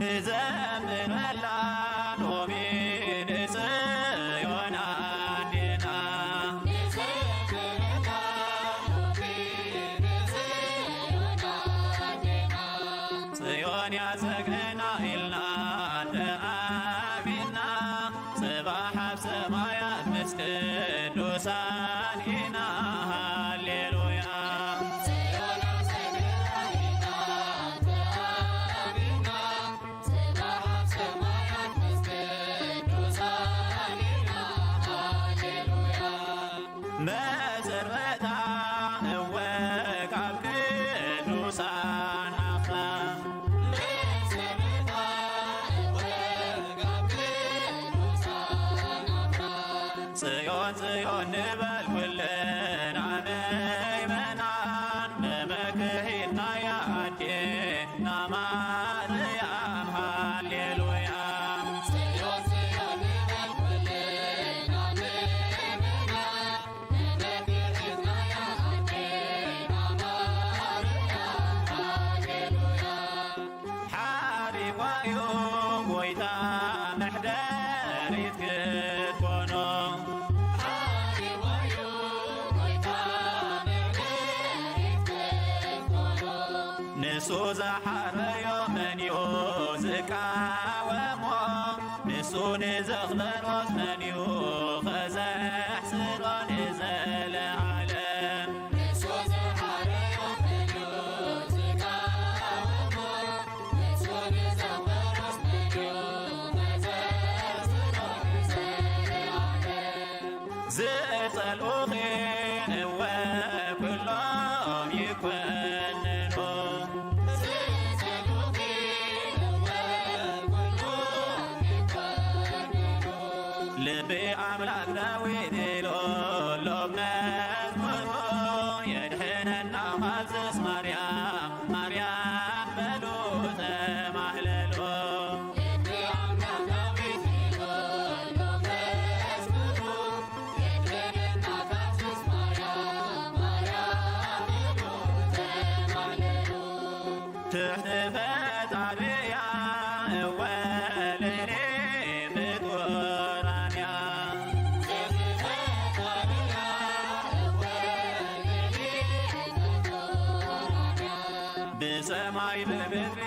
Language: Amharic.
ንዘምረላ ሎሚ ንጽዮን አዴና ጽዮን ያጸግና ኢልና ተአቢና ጽባሕ ኣብ ሰማያት ምስ ቅዱሳን ኢና ሃሌሉያ መዘርበታ እወቅ ኣብ ቅዱሳን ኣፍራ ጽዮን ጽዮን ንበል ኩልና ምእመናን በመክሒድና ያአዴና ማርያም ሃሌሉያ ሓሪቋዮ ጎይታ ምሕደሪት ክትኮኖ ንሱ ዝሓረዮ መን እዩ ዝቃወሞ ንሱ ንዘኽበሮስ መን እዩ ኸዘሕስሮ ንዘለዓለም ዝጸልኡኺ እወ ኩሎም ይኮንኑ ልቢ ኣምላክ ዳዊት ኢሎሎም መዝሙሩ የድሕነና ማዝስ ማርያም ማርያም በሉ ተማህለሎ ትሕቲ ፈጣሪያ እወለኔ ፍጡራንያ ብሰማይ በምድሪ